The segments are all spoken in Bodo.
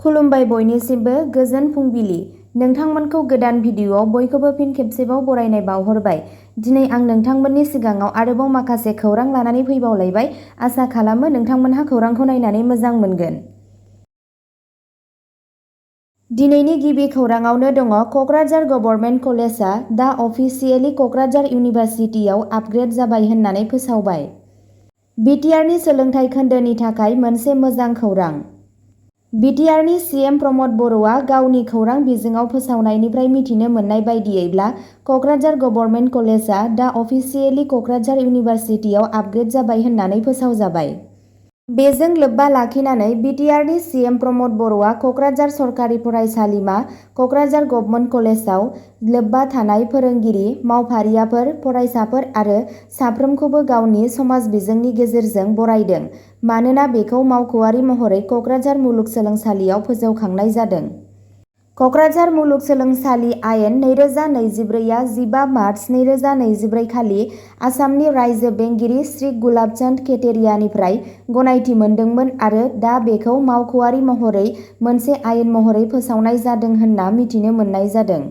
खुलुमबाय बयनिसिमबो गोजोन फुंबिलि। नोंथांमोनखौ गोदान भिडिअ'आव बयखौबो फिन खेबसेबाव बरायनाय बावहरबाय। दिनै आं नोंथांमोननि सिगाङाव आरोबाव माखासे खौरां लानानै फैबावलायबाय। आसा खालामो नोंथांमोनहा खौरांखौ नायनानै मोजां मोनगोन। दिनैनि गिबि खौराङावनो दङ क'क्राझार गभर्नमेन्ट कलेजआ दा अफिसियेलि क'क्राझार इउनिभारसिटियाव आपग्रेड जाबाय होननानै फोसावबाय। बिटिआरनि सोलोंथाइ खोन्दोनि थाखाय मोनसे मोजां खौरां। बिटिआरनि सिएम प्रमद बर'आ गावनि खौरां बिजोङाव फोसावनायनिफ्राय मिथिनो मोननाय बायदियैब्ला क'क्राझार गभर्नमेन्ट कलेजआ दा अफिसियेलि क'क्राझार इउनिभारसिटियाव आपग्रेड जाबाय होननानै फोसावजाबाय। बेजों लोब्बा लाखिनानै बिटिआरनि सिएम प्रमद बर'आ क'क्राझार सरकारि फरायसालिमा क'क्राझार गभर्नमेन्ट कलेजआव लोब्बा थानाय फोरोंगिरि, मावफारियाफोर, फरायसाफोर आरो साफ्रोमखौबो गावनि समाज बिजोंनि गेजेरजों बरायदों। मानोना बेखौ मावख'आरि महरै क'क्राझार मुलुगसोलोंसालियाव फोजौखांनाय जादों। क'क्राझार मुलुगसोलोंसालि आयेन 2023 आ 15 मार्च 2023 खालि आसामनि रायजो बेंगिरि श्री गुलाबचन्द केटेरियानिफ्राय गनायथि मोनदोंमोन आरो दा बेखौ मावख'आरि महरै मोनसे आयेन महरै फोसावनाय जादों होनना मिथिनो मोननाय जादों।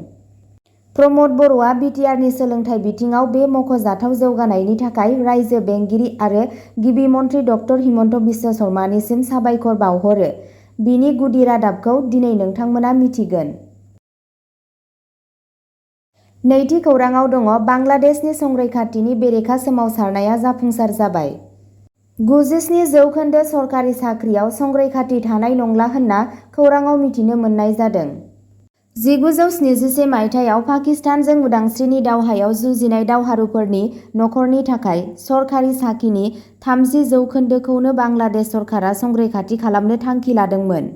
प्रमद बर'आ बिटिआरनि सोलोंथाइ बिथिङाव बे मख'जाथाव जौगानायनि थाखाय रायजो बेंगिरि आरो गिबि मन्थ्रि डक्टर हिमन्त बिश्व शर्मानिसिम साबायखर बावहरो। बिनि गुदि रादाबखौ दिनै नोंथांमोना मिथिगोन। नैथि खौराङाव दङ बांलादेशनि संरैखाथिनि बेरेखा सोमावसारनाया जाफुंसार जाबाय। 97% सरकारि साख्रियाव संरैखाथि थानाय नंला होनना खौराङाव मिथिनो मोननाय जादों। 1971 मायथाइयाव पाकिस्तानजों उदांस्रिनि दावहायाव जुजिनाय दावहारुफोरनि नखरनि थाखाय सरकारि साख्रिनि 30% बांलादेश सरकारा संरैखाथि खालामनो थांखि लादोंमोन।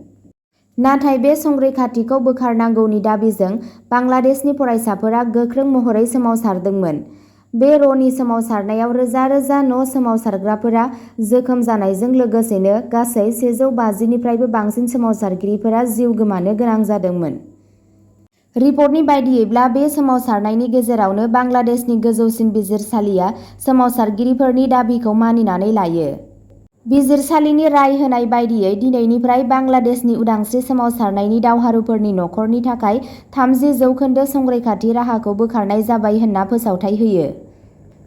नाथाय बे संरैखाथिखौ बोखारनांगौनि दाबिजों बांलादेशनि फरायसाफोरा गोख्रों महरै सोमावसारदोंमोन। बे रनि सोमावसारनायाव रोजा रोजा न' सोमावसारग्राफोरा जोखोम जानायजों लोगोसेनो गासै 150 निफ्रायबो बांसिन सोमावसारगिरिफोरा जिउ गोमानो गोनां जादोंमोन। रिपर्टनि बायदियैब्ला बे सोमावसारनायनि गेजेरावनो बांलादेशनि गोजौसिन बिजिरसालिया सोमावसारगिरिफोरनि दाबिखौ मानिनानै लायो। बिजिरसालिनि राय होनाय बायदियै दिनैनिफ्राय बांलादेशनि उदांस्रि सोमावसारनायनि दावहारुफोरनि नखरनि थाखाय 30% संरैखाथि राहाखौ बोखारनाय जाबाय होनना फोसावथाय होयो।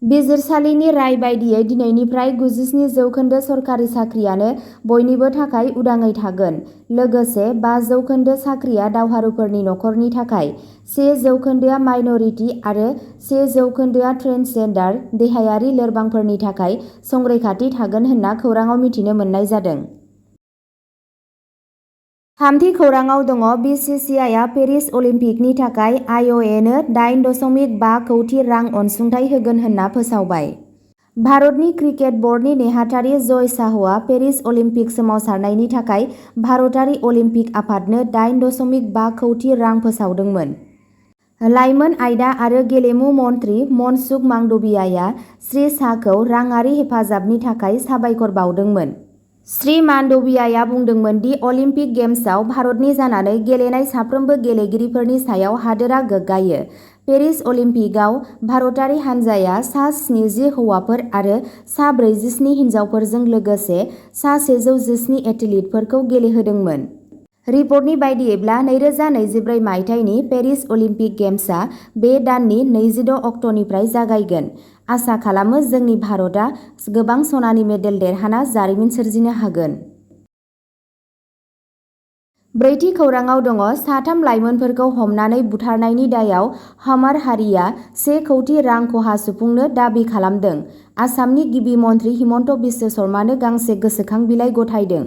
बिजिरसालिनि राय बायदियै दिनैनिफ्राय 97% सरकारि साख्रियानो बयनिबो थाखाय उदाङै थागोन। लोगोसे 5% साख्रिया दावहारुफोरनि नखरनि थाखाय, 1% माइनरिटि आरो 1% ट्रेन्सजेन्डार देहायारि लोरबांफोरनि थाखाय संरैखाथि थागोन होनना खौराङाव मिथिनो मोननाय जादों। थामथि खौराङाव दङ बिसिसिआइआ पेरिस अलिम्पिकनि थाखाय आइअएनो 8.5 कौटि रां अनसुंथाइ होगोन होनना फोसावबाय। भारतनि क्रिकेट बर्डनि नेहाथारि जय शाहआ पेरिस अलिम्पिक सोमावसारनायनि थाखाय भारतारि अलिम्पिक आफादनो 8.5 कौटि रां फोसावदोंमोन। लाइमोन आयदा आरो गेलेमु मन्थ्रि मनसुख मांडवियाया श्री शाहखौ राङारि हेफाजाबनि थाखाय साबायखर बावदोंमोन। श्री मांडवियाया बुंदोंमोन दि अलिम्पिक गेम्सआव भारतनि जानानै गेलेनाय साफ्रोमबो गेलेगिरिफोरनि सायाव हादोरा गोग्गायो। पेरिस अलिम्पिकआव भारतारि हानजाया सा 70 हौवाफोर आरो सा 47 हिनजावफोरजों लोगोसे सा 117 एथलीटफोरखौ गेलेहोदोंमोन। रिपर्टनि बायदियैब्ला 2024 मायथाइनि पेरिस अलिम्पिक गेम्सआ बे दाननि 26 अक्ट'निफ्राय जागायगोन। आसा खालामो जोंनि भारतआ गोबां सनानि मेडेल देरहाना जारिमिन सोरजिनो हागोन। ब्रैथि खौराङाव दङ साथाम लाइमोनफोरखौ हमनानै बुथारनायनि दायाव हामार हारिया 1 कौटि रां खहा सुफुंनो दाबि खालामदों। आसामनि गिबि मन्थ्रि हिमन्त बिश्व शर्मानो गांसे गोसोखां बिलाइ गथायदों।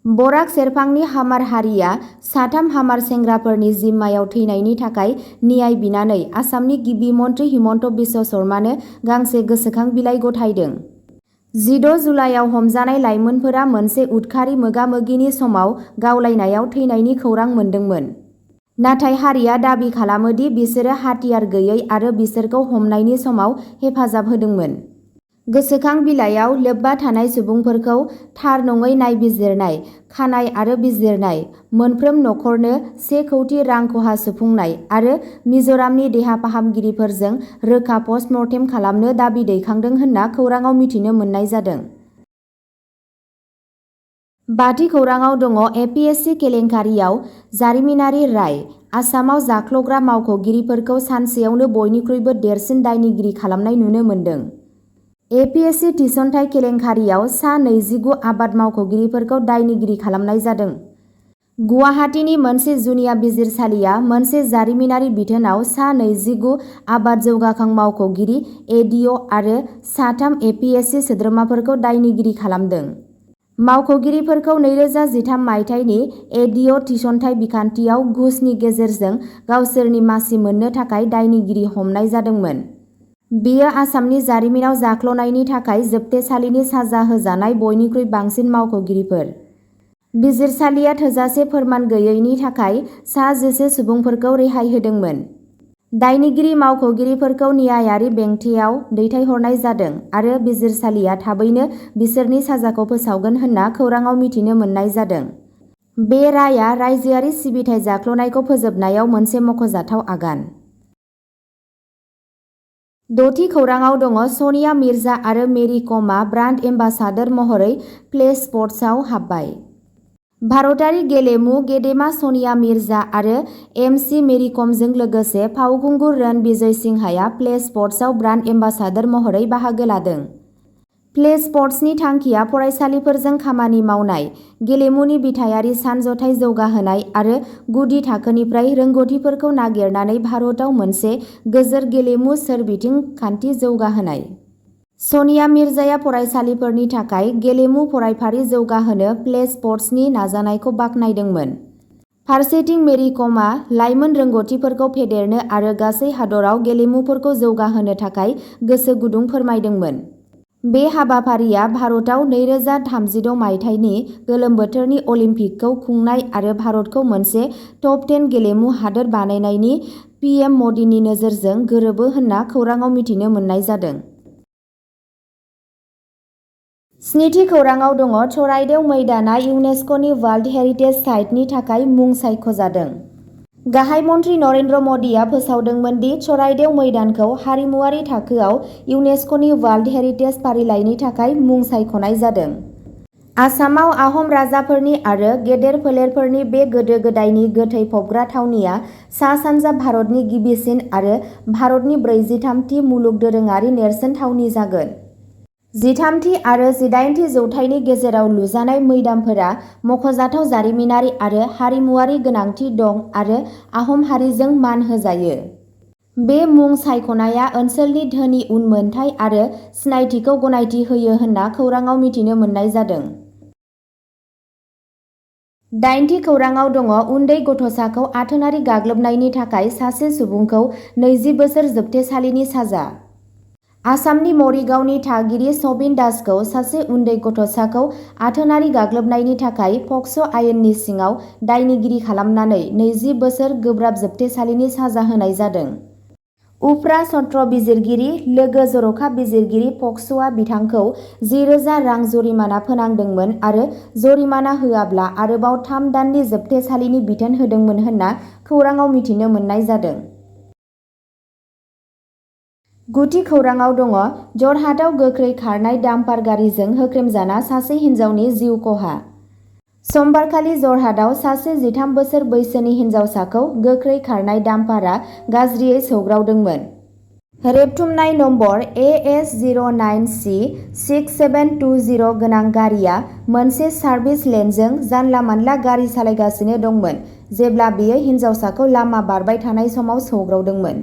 बराक सेरफांनि हामार हारिया साथाम हामार सेंग्राफोरनि जिम्मायाव थैनायनि थाखाय नियाय बिनानै आसामनि गिबि मन्थ्रि हिमन्त बिश्व शर्मानो गांसे गोसोखां बिलाइ गथायदों। 16 जुलाइआव हमजानाय लाइमोनफोरा मोनसे उदखारि मोगा-मोगिनि समाव गावलायनायाव थैनायनि खौरां मोन्दोंमोन। नाथाय हारिया दाबि खालामो दि बिसोरो हाथियार गैयै आरो बिसोरखौ हमनायनि समाव हेफाजाब होदोंमोन। गोसोखां बिलाइयाव लोब्बा थानाय सुबुंफोरखौ थार नङै नायबिजिरनाय, खानाय आरो बिजिरनाय, मोनफ्रोम नखरनो 1 कौटि रां खहा सुफुंनाय आरो मिज'रामनि देहा फाहामगिरिफोरजों रोखा पस्टमर्टेम खालामनो दाबि दैखांदों होनना खौराङाव मिथिनो मोननाय जादों। बाथि खौराङाव दङ APSC केलेंकारियाव जारिमिनारि राय। आसामाव जाख्लग्रा मावख'गिरिफोरखौ सानसेयावनो बयनिख्रुइबो देरसिन दायनिगिरि खालामनाय नुनो मोन्दों। APSC थिसनथाइ केलेंकारियाव सा 29 आबाद मावख'गिरिफोरखौ दायनिगिरि खालामनाय जादों। गुवाहाटीनि मोनसे जुनिया बिजिरसालिया मोनसे जारिमिनारि बिथोनाव सा 29 आबाद जौगाखां मावख'गिरि ADO आरो सा 3 APSC सोद्रोमाफोरखौ दायनिगिरि खालामदों। मावख'गिरिफोरखौ 2013 मायथाइनि ADO थिसनथाइ बिखान्थियाव घुसनि गेजेरजों गावसोरनि मासि मोननो थाखाय दायनिगिरि हमनाय जादोंमोन। बेयो आसामनि जारिमिनाव जाख्लनायनि थाखाय जोबथेसालिनि साजा होजानाय बयनिख्रुइ बांसिन मावख'गिरिफोर। बिजिरसालिया थोजासे फोरमान गैयैनि थाखाय सा 11 सुबुंफोरखौ रेहाय होदोंमोन। दायनिगिरि मावख'गिरिफोरखौ न्यायारि बेंटेआव दैथायहरनाय जादों आरो बिजिरसालिया थाबैनो बिसोरनि साजाखौ फोसावगोन होनना खौराङाव मिथिनो मोननाय जादों। बे रायआ रायजोआरि सिबिथाइ जाख्लनायखौ फोजोबनायाव मोनसे मख'जाथाव आगान। द'थि खौराङाव दङ सनिया मिर्जा आरो मेरी कमआ ब्रान्ड एम्बासाडर महरै प्ले स्पर्ट्सआव हाबबाय। भारतारि गेलेमु गेदेमा सनिया मिर्जा आरो MC मेरी कमजों लोगोसे फावखुंगुर रणविजय सिंहाया प्ले स्पर्ट्सआव ब्रान्ड एम्बासाडर महरै बाहागो लादों। प्ले स्पर्ट्सनि थांखिया फरायसालिफोरजों खामानि मावनाय, गेलेमुनि बिथायारि सानज'थाय जौगाहोनाय आरो गुदि थाखोनिफ्राय रोंग'थिफोरखौ नागिरनानै भारतआव मोनसे गोजोर गेलेमु सोरबिथिं खान्थि जौगाहोनाय। सनिया मिर्जाया फरायसालिफोरनि थाखाय गेलेमु फरायफारि जौगाहोनो प्ले स्पर्ट्सनि नाजानायखौ बाख्नायदोंमोन। फारसेथिं मेरी कमआ लाइमोन रोंग'थिफोरखौ फेदेरनो आरो गासै हादराव गेलेमुफोरखौ जौगाहोनो थाखाय गोसो गुदुं फोरमायदोंमोन। बे हाबाफारिया भारतआव 2036 मायथाइनि गोलोम बोथोरनि अलिम्पिकखौ खुंनाय आरो भारतखौ मोनसे टप 10 गेलेमु हादोर बानायनायनि PM मदिनि नोजोरजों गोरोबो होनना खौराङाव मिथिनो मोननाय जादों। स्निथि खौराङाव दङ चराइदेव मैदाना इउनेस्क'नि वर्ल्ड हेरिटेज साइटनि थाखाय मुं सायख'जादों। गाहाय मन्थ्रि नरेन्द्र मदिआ फोसावदोंमोन दि चराइदेव मैदानखौ हारिमुआरि थाखोआव इउनेस्क'नि वर्ल्ड हेरिटेज फारिलाइनि थाखाय मुं सायख'नाय जादों। आसामाव आहम राजाफोरनि आरो गेदेर फोलेरफोरनि बे गोदो गोदायनि गोथै फबग्रा थावनिया सा-सानजा भारतनि गिबिसिन आरो भारतनि 43थि मुलुग दोरोङारि नेरसोन थावनि जागोन। 13थि आरो 18थि जौथाइनि गेजेराव लुजानाय मैदामफोरा मख'जाथाव जारिमिनारि आरो हारिमुआरि गोनांथि दं आरो आहम हारिजों मान होजायो। बे मुं सायख'नाया ओनसोलनि धोनि उनमोनथाइ आरो सिनायथिखौ गनायथि होयो होनना खौराङाव मिथिनो मोननाय जादों। 8थि खौराङाव दङ उन्दै गथ'साखौ आथोनारि गाग्लोबनायनि थाखाय सासे सुबुंखौ 20 बोसोर जोबथेसालिनि साजा। आसामनि मरिगावनि थागिरि सबिन दासखौ सासे उन्दै गथ'साखौ आथोनारि गाग्लोबनायनि थाखाय पक्स' आयेननि सिङाव दायनिगिरि खालामनानै 20 बोसोर गोब्राब जोबथेसालिनि साजा होनाय जादों। उफ्रा सत्र बिजिरगिरि लोगो जर'खा बिजिरगिरि पक्स'आ बिथांखौ 10,000 रां जरिमाना फोनांदोंमोन आरो जरिमाना होआब्ला आरोबाव 3 दाननि जोबथेसालिनि बिथोन होदोंमोन होनना खौराङाव मिथिनो मोननाय जादों। 9थि खौराङाव दङ जरहाटआव गोख्रै खारनाय डाम्पार गारिजों होख्रेमजाना सासे हिन्जावनि जिउ खहा। समबारखालि जरहाटआव सासे 13 बोसोर बैसोनि हिन्जावसाखौ गोख्रै खारनाय डाम्पारआ गाज्रियै सौग्रावदोंमोन। रेबथुमनाय नम्बर AS09C6720 गोनां गारिआ मोनसे सार्भिस लेनजों जानला-मानला गारि सालायगासिनो दंमोन जेब्ला बेयो हिन्जावसाखौ लामा बारबाय थानाय समाव सौग्रावदोंमोन।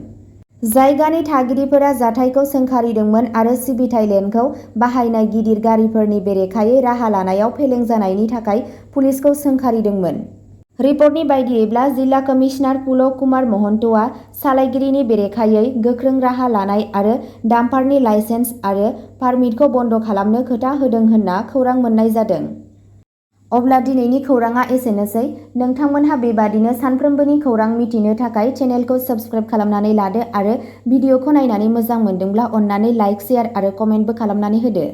जायगानि थागिरिफोरा जाथायखौ सोंखारिदोंमोन आरो सिबिथाइ लेनखौ बाहायनाय गिदिर गारिफोरनि बेरेखायै राहा लानायाव फेलें जानायनि थाखाय पुलिसखौ सोंखारिदोंमोन। रिपर्टनि बायदियैब्ला जिल्ला कमिशनार पुलक कुमार महन्तआ सालायगिरिनि बेरेखायै गोख्रों राहा लानाय आरो डाम्पारनि लाइसेन्स आरो पारमिटखौ बन्द खालामनो खोथा होदों होनना खौरां मोननाय जादों। अब्ला दिनैनि खौराङा एसेनोसै। नोंथांमोनहा बेबादिनो सानफ्रोमबोनि खौरां मिथिनो थाखाय चेनेलखौ साबस्क्राइब खालामनानै लादो आरो भिडिअखौ नायनानै मोजां मोनदोंब्ला अन्नानै लाइक, शेयार आरो कमेन्टबो खालामनानै होदो।